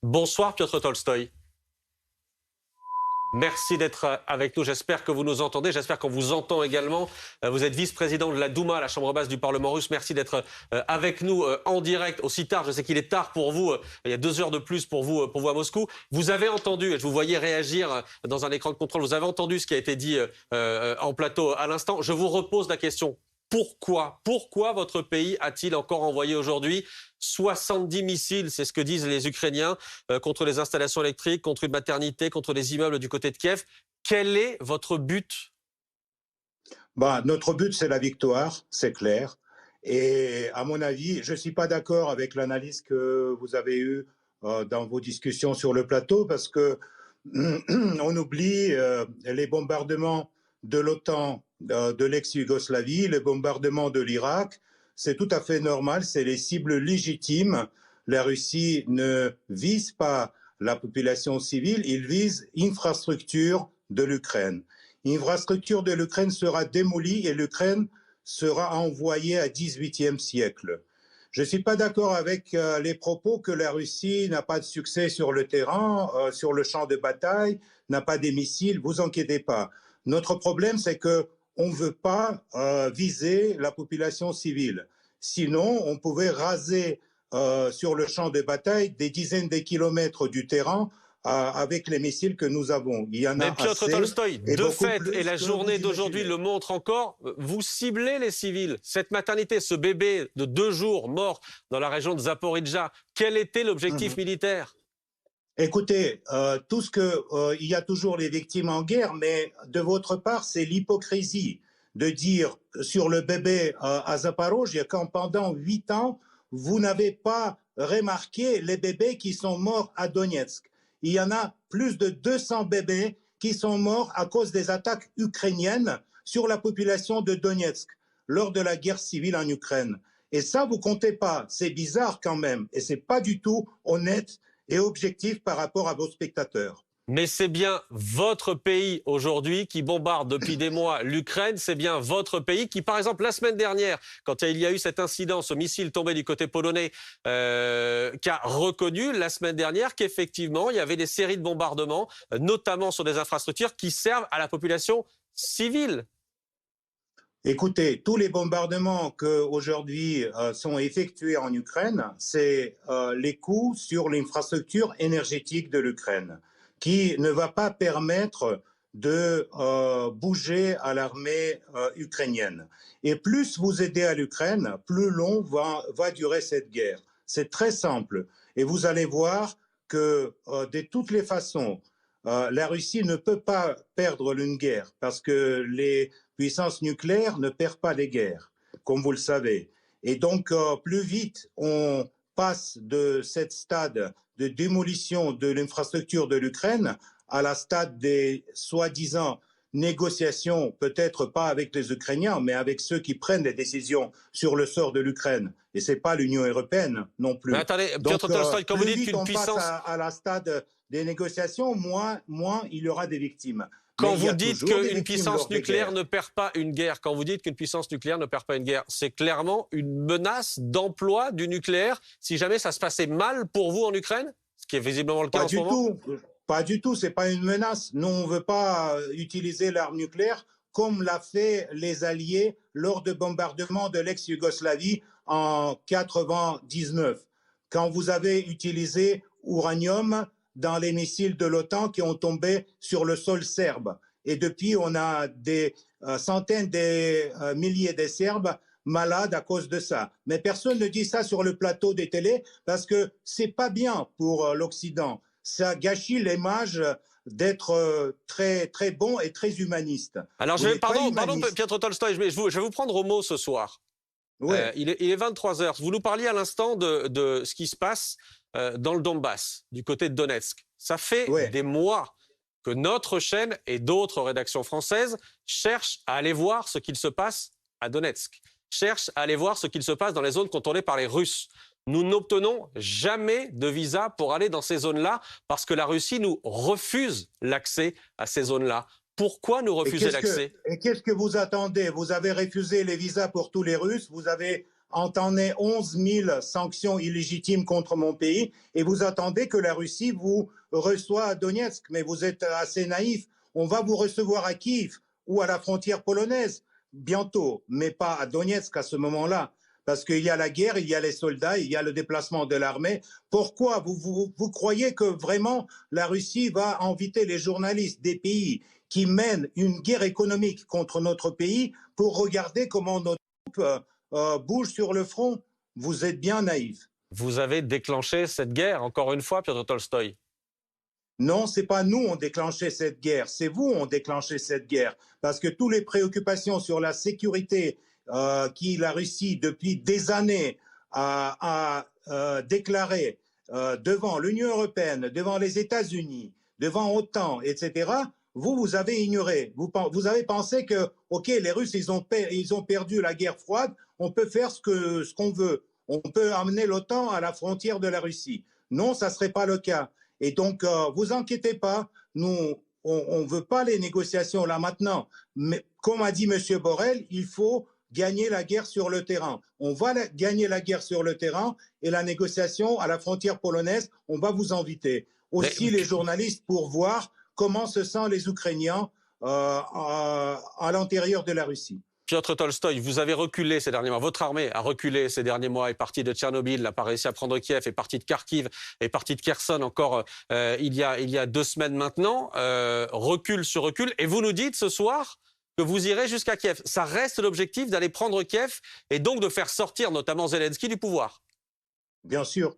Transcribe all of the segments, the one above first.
Bonsoir Piotr Tolstoï. Merci d'être avec nous. J'espère que vous nous entendez. J'espère qu'on vous entend également. Vous êtes vice-président de la Douma, la chambre basse du Parlement russe. Merci d'être avec nous en direct aussi tard. Je sais qu'il est tard pour vous. Il y a 2 heures de plus pour vous à Moscou. Vous avez entendu, et je vous voyais réagir dans un écran de contrôle, vous avez entendu ce qui a été dit en plateau à l'instant. Je vous repose la question. Pourquoi votre pays a-t-il encore envoyé aujourd'hui 70 missiles, c'est ce que disent les Ukrainiens, contre les installations électriques, contre une maternité, contre les immeubles du côté de Kiev? Quel est votre but? Notre but, c'est la victoire, c'est clair. Et à mon avis, je ne suis pas d'accord avec l'analyse que vous avez eue dans vos discussions sur le plateau, parce que on oublie les bombardements de l'OTAN, de l'ex-Yougoslavie, les bombardements de l'Irak. C'est tout à fait normal, c'est les cibles légitimes. La Russie ne vise pas la population civile, il vise l'infrastructure de l'Ukraine. L'infrastructure de l'Ukraine sera démolie et l'Ukraine sera envoyée à 18e siècle. Je ne suis pas d'accord avec les propos que la Russie n'a pas de succès sur le terrain, sur le champ de bataille, n'a pas des missiles. Vous inquiétez pas. Notre problème, c'est qu'on ne veut pas viser la population civile. Sinon, on pouvait raser sur le champ de bataille des dizaines de kilomètres du terrain avec les missiles que nous avons. Il y en Mais a Piotr assez. Tolstoï, Et de beaucoup fait, plus et la que journée vous d'aujourd'hui imaginez. le montre encore, vous ciblez les civils. Cette maternité, ce bébé de 2 jours mort dans la région de Zaporijjia, quel était l'objectif Mhm. militaire? Écoutez, il y a toujours les victimes en guerre, mais de votre part, c'est l'hypocrisie de dire sur le bébé à Zaporozhye qu'en pendant 8 ans, vous n'avez pas remarqué les bébés qui sont morts à Donetsk. Il y en a plus de 200 bébés qui sont morts à cause des attaques ukrainiennes sur la population de Donetsk lors de la guerre civile en Ukraine. Et ça, vous comptez pas. C'est bizarre quand même. Et c'est pas du tout honnête et objectif par rapport à vos spectateurs. Mais c'est bien votre pays aujourd'hui qui bombarde depuis des mois l'Ukraine. C'est bien votre pays qui, par exemple, la semaine dernière, quand il y a eu cet incident, ce missile tombé du côté polonais, qui a reconnu la semaine dernière qu'effectivement, il y avait des séries de bombardements, notamment sur des infrastructures qui servent à la population civile. Écoutez, tous les bombardements qui aujourd'hui sont effectués en Ukraine, c'est les coups sur l'infrastructure énergétique de l'Ukraine, qui ne va pas permettre de bouger à l'armée ukrainienne. Et plus vous aidez à l'Ukraine, plus long va durer cette guerre. C'est très simple. Et vous allez voir que de toutes les façons, la Russie ne peut pas perdre une guerre parce que les puissance nucléaire ne perd pas les guerres, comme vous le savez. Et donc, plus vite on passe de cette stade de démolition de l'infrastructure de l'Ukraine à la stade des soi-disant négociations, peut-être pas avec les Ukrainiens, mais avec ceux qui prennent les décisions sur le sort de l'Ukraine. Et ce n'est pas l'Union européenne non Mais plus. attendez, Donc, Piotr Tolstoï, quand vous plus dites vite qu'une on passe puissance... à la stade des négociations, moins il y aura des victimes. Mais Quand il y vous a dites toujours des qu'une victimes puissance lors des nucléaire guerres. ne perd pas une guerre, quand vous dites qu'une puissance nucléaire ne perd pas une guerre, c'est clairement une menace d'emploi du nucléaire si jamais ça se passait mal pour vous en Ukraine, ce qui est visiblement le cas Pas en ce du moment? tout. Pas du tout. C'est pas une menace. Nous, on ne veut pas utiliser l'arme nucléaire comme l'a fait les Alliés lors de bombardements de l'ex-Yougoslavie en 99, quand vous avez utilisé uranium dans les missiles de l'OTAN qui ont tombé sur le sol serbe. Et depuis, on a des centaines de milliers de Serbes malades à cause de ça. Mais personne ne dit ça sur le plateau des télés parce que c'est pas bien pour l'Occident. Ça gâchit l'image d'être très, très bon et très humaniste. Alors, Vous n'êtes pas pardon, humaniste. Piotr Tolstoï, je vais vous prendre au mot ce soir. Ouais. Il est 23 heures. Vous nous parliez à l'instant de ce qui se passe dans le Donbass, du côté de Donetsk. Ça fait Ouais. des mois que notre chaîne et d'autres rédactions françaises cherchent à aller voir ce qu'il se passe à Donetsk, cherchent à aller voir ce qu'il se passe dans les zones contrôlées par les Russes. Nous n'obtenons jamais de visa pour aller dans ces zones-là parce que la Russie nous refuse l'accès à ces zones-là. Pourquoi nous refuser l'accès? Et qu'est-ce que vous attendez? Vous avez refusé les visas pour tous les Russes, vous avez entamé 11 000 sanctions illégitimes contre mon pays et vous attendez que la Russie vous reçoive à Donetsk. Mais vous êtes assez naïf. On va vous recevoir à Kiev ou à la frontière polonaise bientôt, mais pas à Donetsk à ce moment-là. Parce qu'il y a la guerre, il y a les soldats, il y a le déplacement de l'armée. Pourquoi vous croyez que vraiment la Russie va inviter les journalistes des pays qui mènent une guerre économique contre notre pays pour regarder comment nos troupes bougent sur le front? Vous êtes bien naïf. Vous avez déclenché cette guerre, encore une fois, Piotr Tolstoï. Non, c'est pas nous qui ont déclenché cette guerre, c'est vous qui ont déclenché cette guerre. Parce que toutes les préoccupations sur la sécurité qui la Russie, depuis des années, a déclaré devant l'Union européenne, devant les États-Unis, devant OTAN, etc., vous avez ignoré. Vous avez pensé que, OK, les Russes, ils ont perdu la guerre froide, on peut faire ce qu'on veut. On peut amener l'OTAN à la frontière de la Russie. Non, ça ne serait pas le cas. Et donc, vous inquiétez pas, nous, on ne veut pas les négociations là maintenant. Mais comme a dit M. Borrell, il faut gagner la guerre sur le terrain. On va gagner la guerre sur le terrain et la négociation à la frontière polonaise, on va vous inviter. Aussi les journalistes pour voir comment se sentent les Ukrainiens à l'intérieur de la Russie. Piotr Tolstoï, vous avez reculé ces derniers mois. Votre armée a reculé ces derniers mois, est partie de Tchernobyl, n'a pas réussi à prendre Kiev, est partie de Kharkiv, est partie de Kherson encore il y a 2 semaines maintenant. Recul sur recul. Et vous nous dites ce soir que vous irez jusqu'à Kiev. Ça reste l'objectif d'aller prendre Kiev et donc de faire sortir notamment Zelensky du pouvoir. Bien sûr.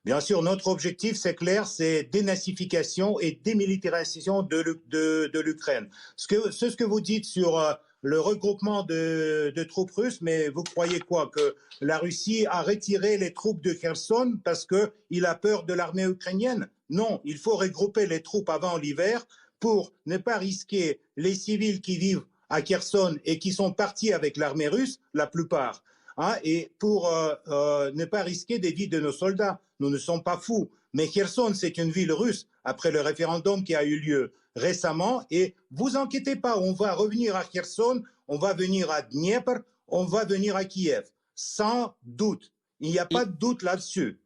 Bien sûr, notre objectif, c'est clair, c'est dénazification et démilitarisation de l'Ukraine. Ce que vous dites sur le regroupement de troupes russes, mais vous croyez quoi? Que la Russie a retiré les troupes de Kherson parce qu'il a peur de l'armée ukrainienne? Non, il faut regrouper les troupes avant l'hiver pour ne pas risquer les civils qui vivent à Kherson et qui sont partis avec l'armée russe, la plupart. Et pour ne pas risquer des vies de nos soldats. Nous ne sommes pas fous. Mais Kherson, c'est une ville russe après le référendum qui a eu lieu récemment. Et vous inquiétez pas, on va revenir à Kherson, on va venir à Dniepr, on va venir à Kiev. Sans doute. Il n'y a pas de doute là-dessus.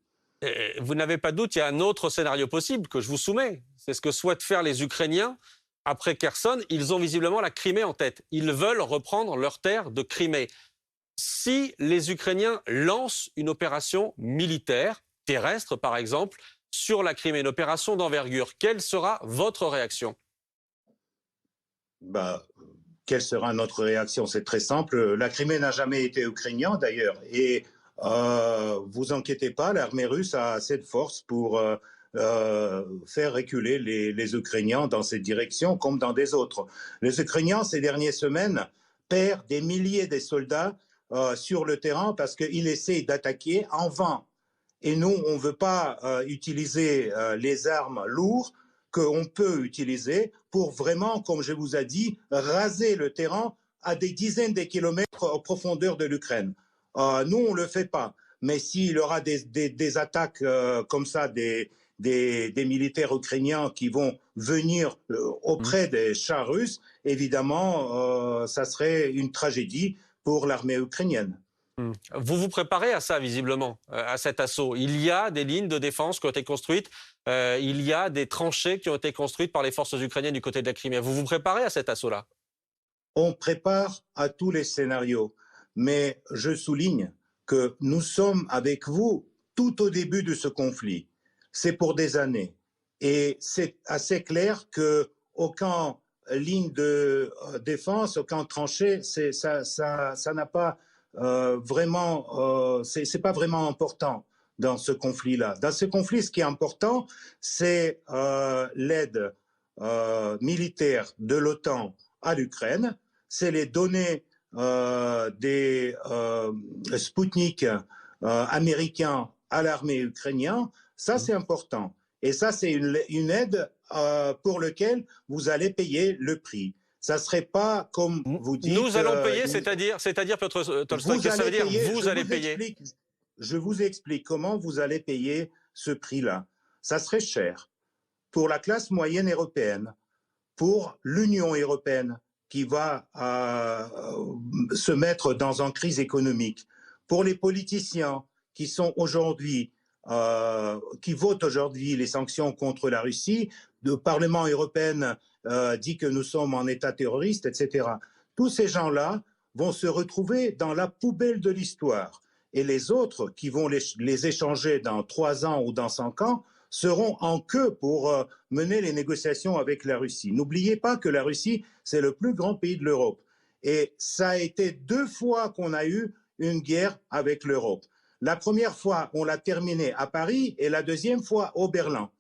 Vous n'avez pas de doute, il y a un autre scénario possible que je vous soumets. C'est ce que souhaitent faire les Ukrainiens. Après Kherson, ils ont visiblement la Crimée en tête. Ils veulent reprendre leur terre de Crimée. Si les Ukrainiens lancent une opération militaire, terrestre par exemple, sur la Crimée, une opération d'envergure, quelle sera votre réaction? Quelle sera notre réaction? C'est très simple. La Crimée n'a jamais été ukrainienne d'ailleurs. Et vous inquiétez pas, l'armée russe a assez de force pour faire reculer les Ukrainiens dans cette direction comme dans des autres. Les Ukrainiens, ces dernières semaines, perdent des milliers de soldats sur le terrain parce qu'il essaie d'attaquer en vain. Et nous, on ne veut pas utiliser les armes lourdes qu'on peut utiliser pour vraiment, comme je vous ai dit, raser le terrain à des dizaines de kilomètres en profondeur de l'Ukraine. Nous, on ne le fait pas. Mais s'il y aura des attaques comme ça, des militaires ukrainiens qui vont venir auprès des chars russes, évidemment, ça serait une tragédie pour l'armée ukrainienne. Vous vous préparez à ça, visiblement, à cet assaut. Il y a des lignes de défense qui ont été construites, il y a des tranchées qui ont été construites par les forces ukrainiennes du côté de la Crimée. Vous vous préparez à cet assaut-là? On prépare à tous les scénarios, mais je souligne que nous sommes avec vous tout au début de ce conflit. C'est pour des années. Et c'est assez clair qu'aucune ligne de défense, aucun tranchée, ça n'a pas vraiment, c'est pas vraiment important dans ce conflit-là. Dans ce conflit, ce qui est important, c'est l'aide militaire de l'OTAN à l'Ukraine, c'est les données des Sputnik américains à l'armée ukrainienne. Ça, c'est important. Et ça, c'est une aide pour laquelle vous allez payer le prix. Ça ne serait pas comme vous dites... Nous allons payer, c'est-à-dire Piotr Tolstoï, qu'est-ce que ça veut dire vous allez payer? Je vous explique comment vous allez payer ce prix-là. Ça serait cher pour la classe moyenne européenne, pour l'Union européenne qui va se mettre dans une crise économique, Pour les politiciens qui sont aujourd'hui, qui votent aujourd'hui les sanctions contre la Russie, le Parlement européen dit que nous sommes en état terroriste, etc. Tous ces gens-là vont se retrouver dans la poubelle de l'histoire. Et les autres qui vont les échanger dans 3 ans ou dans 5 ans seront en queue pour mener les négociations avec la Russie. N'oubliez pas que la Russie, c'est le plus grand pays de l'Europe. Et ça a été 2 fois qu'on a eu une guerre avec l'Europe. La première fois, on l'a terminée à Paris et la deuxième fois au Berlin.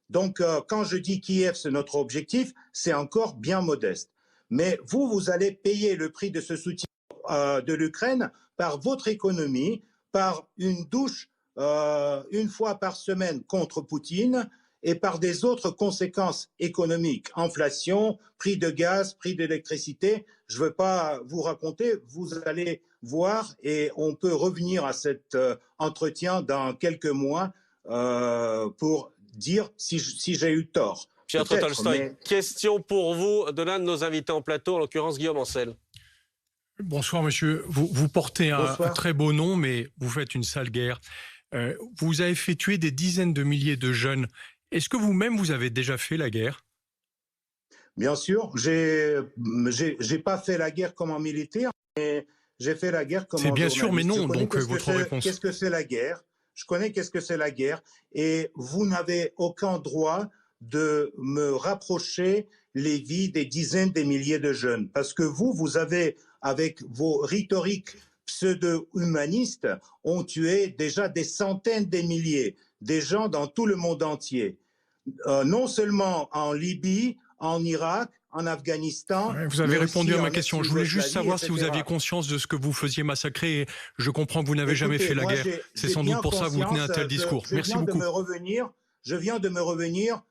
Donc, quand je dis Kiev, c'est notre objectif, c'est encore bien modeste. Mais vous allez payer le prix de ce soutien de l'Ukraine par votre économie, par une douche 1 fois par semaine contre Poutine et par des autres conséquences économiques, inflation, prix de gaz, prix d'électricité. Je ne veux pas vous raconter, vous allez voir et on peut revenir à cet entretien dans quelques mois pour dire si j'ai eu tort. Piotr Tolstoï, question pour vous de l'un de nos invités en plateau, en l'occurrence Guillaume Ancel. Bonsoir monsieur, vous portez un très beau nom mais vous faites une sale guerre. Vous avez fait tuer des dizaines de milliers de jeunes. Est-ce que vous-même vous avez déjà fait la guerre? Bien sûr, j'ai pas fait la guerre comme un militaire, mais j'ai fait la guerre comme un journaliste. C'est bien sûr, mais non, donc votre réponse. Qu'est-ce que c'est la guerre? Je connais qu'est-ce que c'est la guerre et vous n'avez aucun droit de me rapprocher les vies des dizaines de milliers de jeunes. Parce que vous avez, avec vos rhétoriques pseudo-humanistes, ont tué déjà des centaines de milliers, des gens dans tout le monde entier. Non seulement en Libye, en Irak, en Afghanistan. Vous avez répondu à ma question. Je voulais juste savoir si vous aviez conscience de ce que vous faisiez massacrer. Je comprends que vous n'avez jamais fait la guerre. C'est sans doute pour ça que vous tenez un tel discours. Merci beaucoup. Je viens de me revenir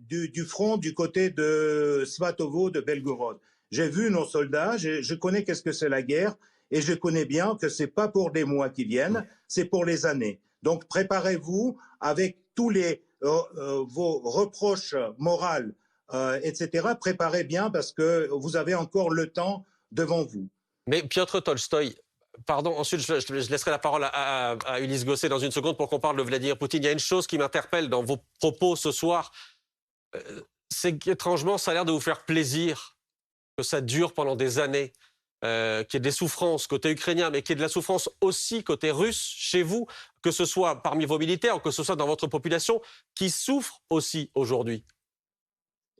du front du côté de Svatovo, de Belgorod. J'ai vu nos soldats, je connais qu'est-ce que c'est la guerre et je connais bien que c'est pas pour des mois qui viennent, c'est pour les années. Donc préparez-vous avec tous vos reproches moraux, etc. Préparez bien parce que vous avez encore le temps devant vous. Mais Piotr Tolstoï, pardon, ensuite je laisserai la parole à Ulysse Gosset dans une seconde pour qu'on parle de Vladimir Poutine. Il y a une chose qui m'interpelle dans vos propos ce soir, c'est qu'étrangement ça a l'air de vous faire plaisir que ça dure pendant des années, qu'il y ait des souffrances côté ukrainien, mais qu'il y ait de la souffrance aussi côté russe chez vous, que ce soit parmi vos militaires ou que ce soit dans votre population qui souffre aussi aujourd'hui.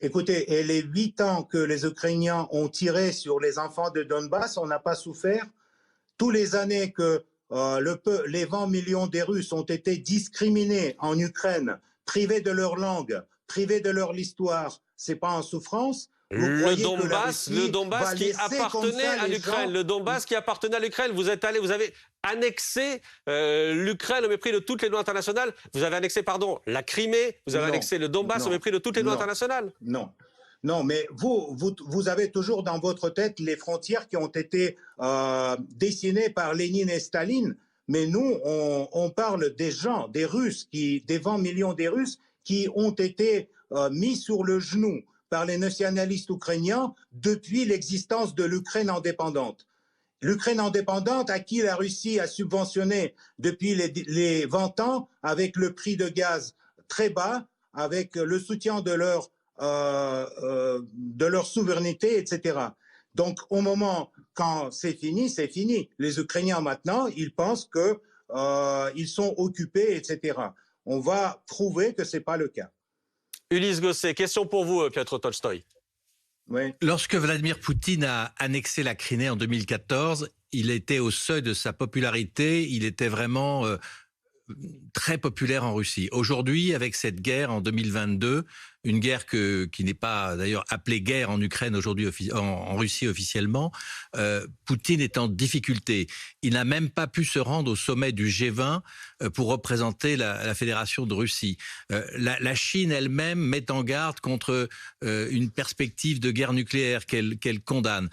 Écoutez, et les 8 ans que les Ukrainiens ont tiré sur les enfants de Donbass, on n'a pas souffert. Tous les années que les 20 millions des Russes ont été discriminés en Ukraine, privés de leur langue, privés de leur histoire, c'est pas en souffrance. Le Donbass qui appartenait à l'Ukraine, le Donbass qui appartenait à l'Ukraine. Vous avez annexé l'Ukraine au mépris de toutes les lois internationales. Vous avez annexé, la Crimée. Vous avez annexé le Donbass au mépris de toutes les lois internationales. Non, mais vous avez toujours dans votre tête les frontières qui ont été dessinées par Lénine et Staline. Mais nous, on parle des gens, des Russes, des 20 millions des Russes qui ont été mis sur le genou par les nationalistes ukrainiens depuis l'existence de l'Ukraine indépendante. L'Ukraine indépendante à qui la Russie a subventionné depuis les 20 ans avec le prix de gaz très bas, avec le soutien de leur souveraineté, etc. Donc au moment quand c'est fini, c'est fini. Les Ukrainiens maintenant, ils pensent qu'ils sont occupés, etc. On va prouver que ce n'est pas le cas. Ulysse Gosset, question pour vous, Piotr Tolstoï. Oui. Lorsque Vladimir Poutine a annexé la Crimée en 2014, il était au seuil de sa popularité, il était vraiment très populaire en Russie. Aujourd'hui, avec cette guerre en 2022, une guerre qui n'est pas d'ailleurs appelée guerre en Ukraine aujourd'hui, en Russie officiellement, Poutine est en difficulté. Il n'a même pas pu se rendre au sommet du G20 pour représenter la Fédération de Russie. La Chine elle-même met en garde contre une perspective de guerre nucléaire qu'elle condamne.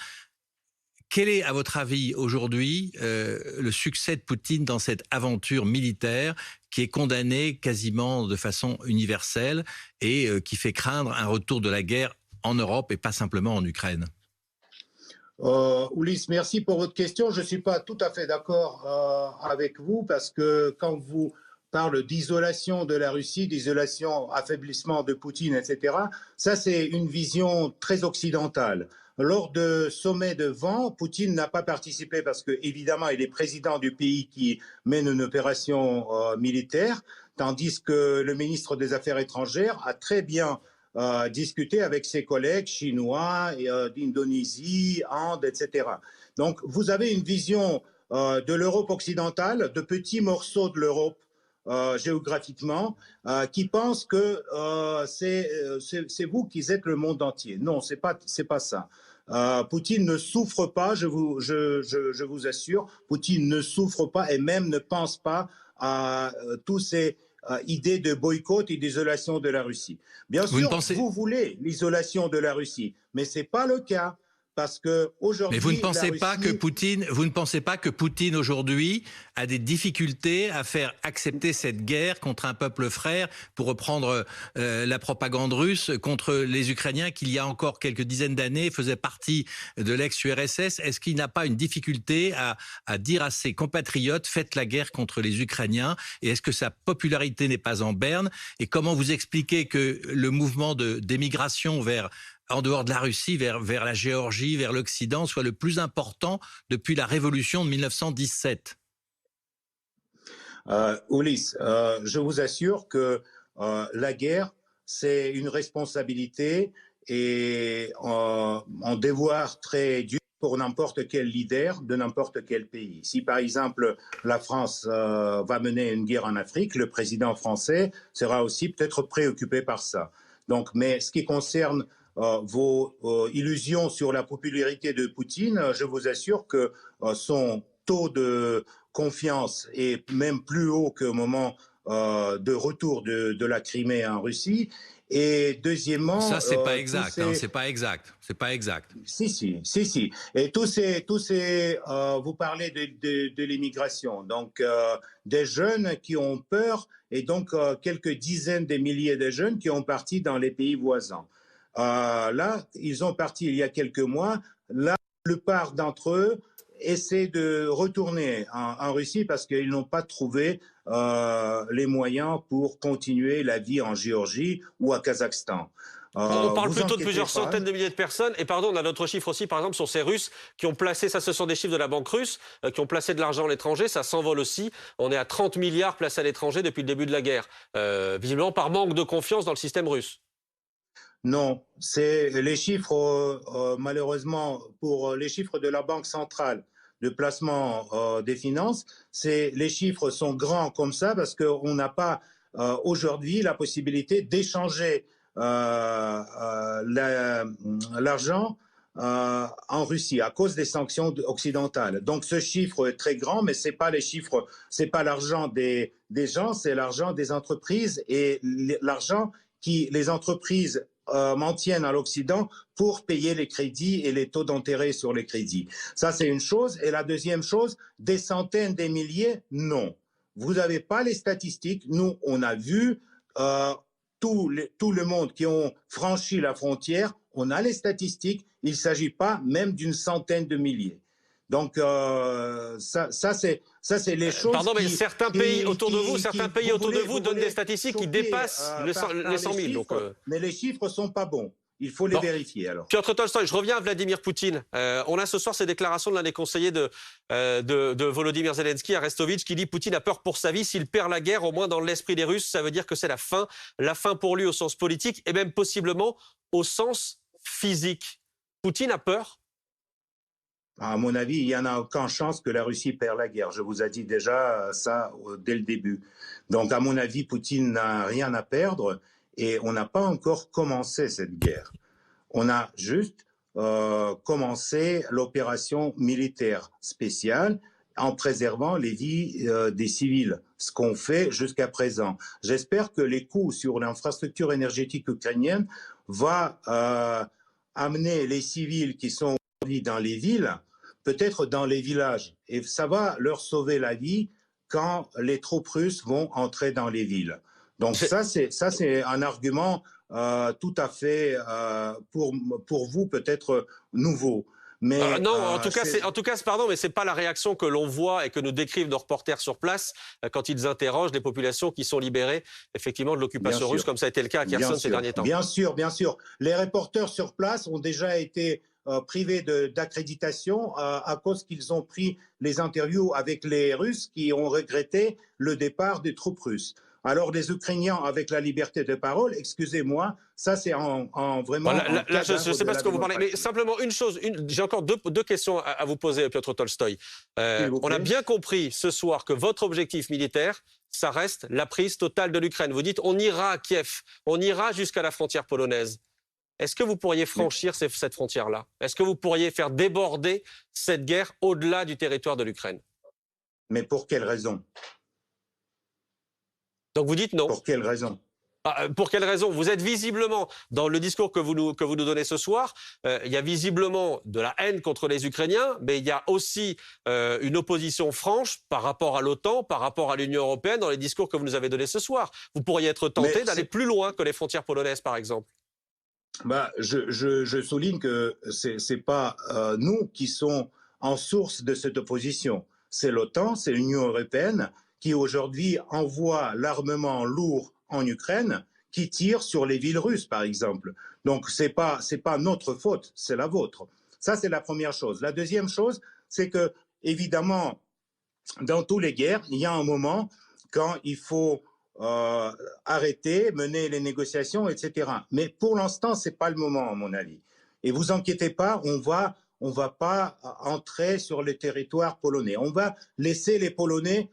Quel est, à votre avis, aujourd'hui, le succès de Poutine dans cette aventure militaire qui est condamnée quasiment de façon universelle et qui fait craindre un retour de la guerre en Europe et pas simplement en Ukraine ? Ulysse, merci pour votre question. Je ne suis pas tout à fait d'accord avec vous parce que quand vous parlez d'isolation de la Russie, d'isolation, affaiblissement de Poutine, etc., ça c'est une vision très occidentale. Lors de sommet de vent, Poutine n'a pas participé parce que évidemment il est président du pays qui mène une opération militaire, tandis que le ministre des Affaires étrangères a très bien discuter avec ses collègues chinois, d'Indonésie, Inde, etc. Donc, vous avez une vision de l'Europe occidentale, de petits morceaux de l'Europe géographiquement, qui pensent que c'est vous qui êtes le monde entier. Non, c'est pas ça. Poutine ne souffre pas, je vous assure, Poutine ne souffre pas et même ne pense pas à tous ces idée de boycott et d'isolation de la Russie. Bien sûr, vous voulez l'isolation de la Russie, mais ce n'est pas le cas. Parce que aujourd'hui, mais vous ne pensez pas que Poutine aujourd'hui a des difficultés à faire accepter cette guerre contre un peuple frère, pour reprendre la propagande russe, contre les Ukrainiens qui il y a encore quelques dizaines d'années faisaient partie de l'ex-URSS. Est-ce qu'il n'a pas une difficulté à dire à ses compatriotes faites la guerre contre les Ukrainiens? Et est-ce que sa popularité n'est pas en berne? Et comment vous expliquez que le mouvement d'émigration en dehors de la Russie, vers la Géorgie, vers l'Occident, soit le plus important depuis la révolution de 1917? Ulysse, je vous assure que la guerre, c'est une responsabilité et un devoir très dur pour n'importe quel leader de n'importe quel pays. Si par exemple la France va mener une guerre en Afrique, le président français sera aussi peut-être préoccupé par ça. Donc, mais ce qui concerne vos illusions sur la popularité de Poutine, je vous assure que son taux de confiance est même plus haut qu'au moment de retour de la Crimée en Russie. Et deuxièmement, ça c'est pas exact, c'est pas exact, c'est pas exact. Si. Et tous ces vous parlez de l'immigration, donc des jeunes qui ont peur, et donc quelques dizaines de milliers de jeunes qui ont parti dans les pays voisins. Là, ils ont parti il y a quelques mois. La plupart d'entre eux essaient de retourner en Russie parce qu'ils n'ont pas trouvé les moyens pour continuer la vie en Géorgie ou à Kazakhstan. On parle plutôt de plusieurs centaines de milliers de personnes. Et pardon, on a d'autres chiffres aussi, par exemple, sur ces Russes qui ont placé, ça ce sont des chiffres de la banque russe, qui ont placé de l'argent à l'étranger, ça s'envole aussi. On est à 30 milliards placés à l'étranger depuis le début de la guerre, visiblement par manque de confiance dans le système russe. Non, c'est les chiffres, malheureusement, pour les chiffres de la Banque centrale de placement des finances, les chiffres sont grands comme ça parce qu'on n'a pas aujourd'hui la possibilité d'échanger l'argent en Russie à cause des sanctions occidentales. Donc ce chiffre est très grand, mais c'est pas les chiffres, c'est pas l'argent des gens, c'est l'argent des entreprises et l'argent qui les entreprises maintiennent à l'Occident pour payer les crédits et les taux d'intérêt sur les crédits. Ça, c'est une chose. Et la deuxième chose, des centaines, des milliers, non. Vous n'avez pas les statistiques. Nous, on a vu tout le monde qui ont franchi la frontière. On a les statistiques. Il ne s'agit pas même d'une centaine de milliers. Donc, ça c'est les choses. Pardon, mais certains pays autour de vous donnent des statistiques qui dépassent les 100 000. Donc, mais les chiffres ne sont pas bons. Il faut les vérifier alors. Piotr Tolstoï, je reviens à Vladimir Poutine. On a ce soir ces déclarations de l'un des conseillers de Volodymyr Zelensky, Arestovitch, qui dit Poutine a peur pour sa vie. S'il perd la guerre, au moins dans l'esprit des Russes, ça veut dire que c'est la fin pour lui au sens politique et même possiblement au sens physique. Poutine a peur? À mon avis, il n'y en a aucune chance que la Russie perd la guerre. Je vous ai dit déjà ça dès le début. Donc, à mon avis, Poutine n'a rien à perdre et on n'a pas encore commencé cette guerre. On a juste commencé l'opération militaire spéciale en préservant les vies des civils, ce qu'on fait jusqu'à présent. J'espère que les coûts sur l'infrastructure énergétique ukrainienne vont amener les civils qui sont dans les villes, peut-être dans les villages. Et ça va leur sauver la vie quand les troupes russes vont entrer dans les villes. Donc ça, c'est un argument tout à fait, pour vous, peut-être nouveau. Mais non, en tout cas, pardon, mais c'est pas la réaction que l'on voit et que nous décrivent nos reporters sur place quand ils interrogent les populations qui sont libérées effectivement de l'occupation russe, comme ça a été le cas à Kherson ces derniers temps. Bien sûr, bien sûr. Les reporters sur place ont déjà été privés d'accréditation à cause qu'ils ont pris les interviews avec les Russes qui ont regretté le départ des troupes russes. Alors les Ukrainiens avec la liberté de parole, excusez-moi, ça c'est vraiment... Là, je ne sais pas ce que vous parlez, mais simplement une chose, j'ai encore deux questions à vous poser, Piotr Tolstoï. On a bien compris ce soir que votre objectif militaire, ça reste la prise totale de l'Ukraine. Vous dites on ira à Kiev, on ira jusqu'à la frontière polonaise. Est-ce que vous pourriez franchir cette frontière-là? Est-ce que vous pourriez faire déborder cette guerre au-delà du territoire de l'Ukraine? Mais pour quelle raison? Donc vous dites non. Pour quelle raison? Pour quelle raison? Vous êtes visiblement, dans le discours que vous nous donnez ce soir, il y a visiblement de la haine contre les Ukrainiens, mais il y a aussi une opposition franche par rapport à l'OTAN, par rapport à l'Union européenne, dans les discours que vous nous avez donnés ce soir. Vous pourriez être tenté d'aller plus loin que les frontières polonaises, par exemple. Je souligne que c'est pas nous qui sommes en source de cette opposition. C'est l'OTAN, c'est l'Union européenne qui aujourd'hui envoie l'armement lourd en Ukraine, qui tire sur les villes russes, par exemple. Donc c'est pas notre faute, c'est la vôtre. Ça, c'est la première chose. La deuxième chose, c'est que, évidemment, dans toutes les guerres, il y a un moment quand il faut arrêter, mener les négociations, etc. Mais pour l'instant, c'est pas le moment, à mon avis. Et vous inquiétez pas, on va pas entrer sur le territoire polonais. On va laisser les Polonais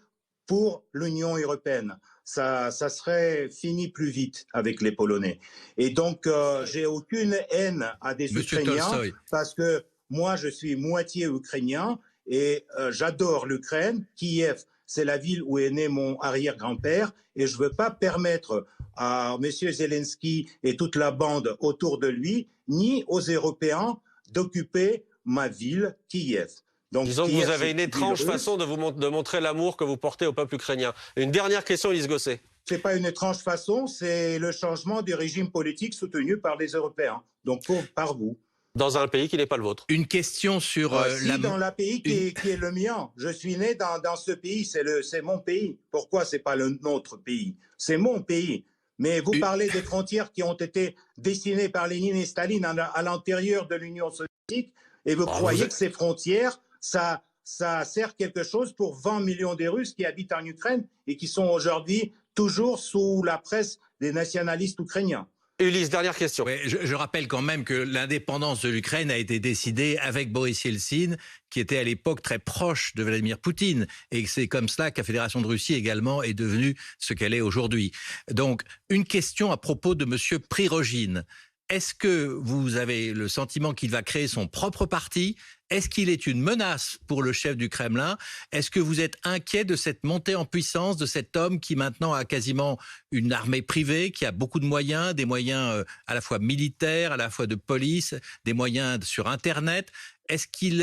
pour l'Union européenne. Ça serait fini plus vite avec les Polonais. Et donc, j'ai aucune haine à des Ukrainiens parce que moi, je suis moitié ukrainien et j'adore l'Ukraine. Kiev, c'est la ville où est né mon arrière-grand-père et je ne veux pas permettre à M. Zelensky et toute la bande autour de lui, ni aux Européens, d'occuper ma ville, Kiev. Donc, disons que vous avez une étrange façon de montrer l'amour que vous portez au peuple ukrainien. Une dernière question, Lise Gosset. Ce n'est pas une étrange façon, c'est le changement du régime politique soutenu par les Européens, donc par vous. Dans un pays qui n'est pas le vôtre. Une question sur... dans le pays qui est le mien. Je suis né dans ce pays, c'est mon pays. Pourquoi ce n'est pas notre pays? C'est mon pays. Mais vous parlez des frontières qui ont été dessinées par Lénine et Staline à l'intérieur de l'Union soviétique et vous croyez que ces frontières, ça sert quelque chose pour 20 millions de Russes qui habitent en Ukraine et qui sont aujourd'hui toujours sous la presse des nationalistes ukrainiens. Ulysse, dernière question. Ouais, je rappelle quand même que l'indépendance de l'Ukraine a été décidée avec Boris Yeltsin, qui était à l'époque très proche de Vladimir Poutine. Et c'est comme cela que la Fédération de Russie également est devenue ce qu'elle est aujourd'hui. Donc, une question à propos de M. Prigojine. Est-ce que vous avez le sentiment qu'il va créer son propre parti? Est-ce qu'il est une menace pour le chef du Kremlin? Est-ce que vous êtes inquiet de cette montée en puissance de cet homme qui maintenant a quasiment une armée privée, qui a beaucoup de moyens, des moyens à la fois militaires, à la fois de police, des moyens sur Internet? Est-ce qu'il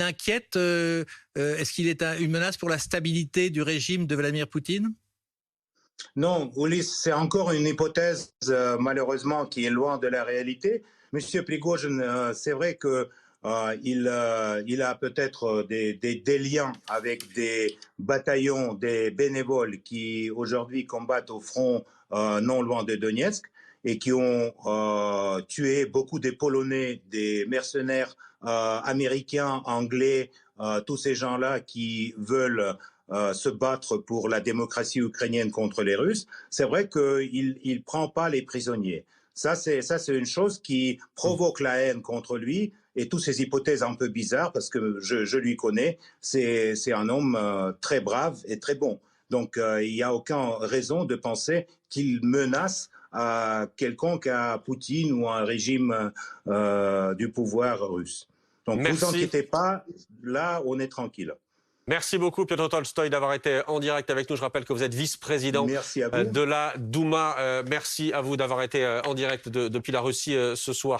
inquiète? Est-ce qu'il est une menace pour la stabilité du régime de Vladimir Poutine? Non, Ulysse, c'est encore une hypothèse, malheureusement, qui est loin de la réalité. Monsieur Prigojine, c'est vrai que il a peut-être des liens avec des bataillons, des bénévoles qui aujourd'hui combattent au front non loin de Donetsk et qui ont tué beaucoup des Polonais, des mercenaires américains, anglais, tous ces gens-là qui veulent se battre pour la démocratie ukrainienne contre les Russes. C'est vrai qu'il ne prend pas les prisonniers. Ça, c'est une chose qui provoque la haine contre lui et toutes ces hypothèses un peu bizarres parce que je lui connais. C'est un homme très brave et très bon. Donc, il n'y a aucune raison de penser qu'il menace à quelconque, à Poutine ou à un régime du pouvoir russe. Donc, ne vous inquiétez pas, là, on est tranquille. Merci beaucoup, Piotr Tolstoï, d'avoir été en direct avec nous. Je rappelle que vous êtes vice-président de la Douma. Merci à vous d'avoir été en direct depuis la Russie ce soir.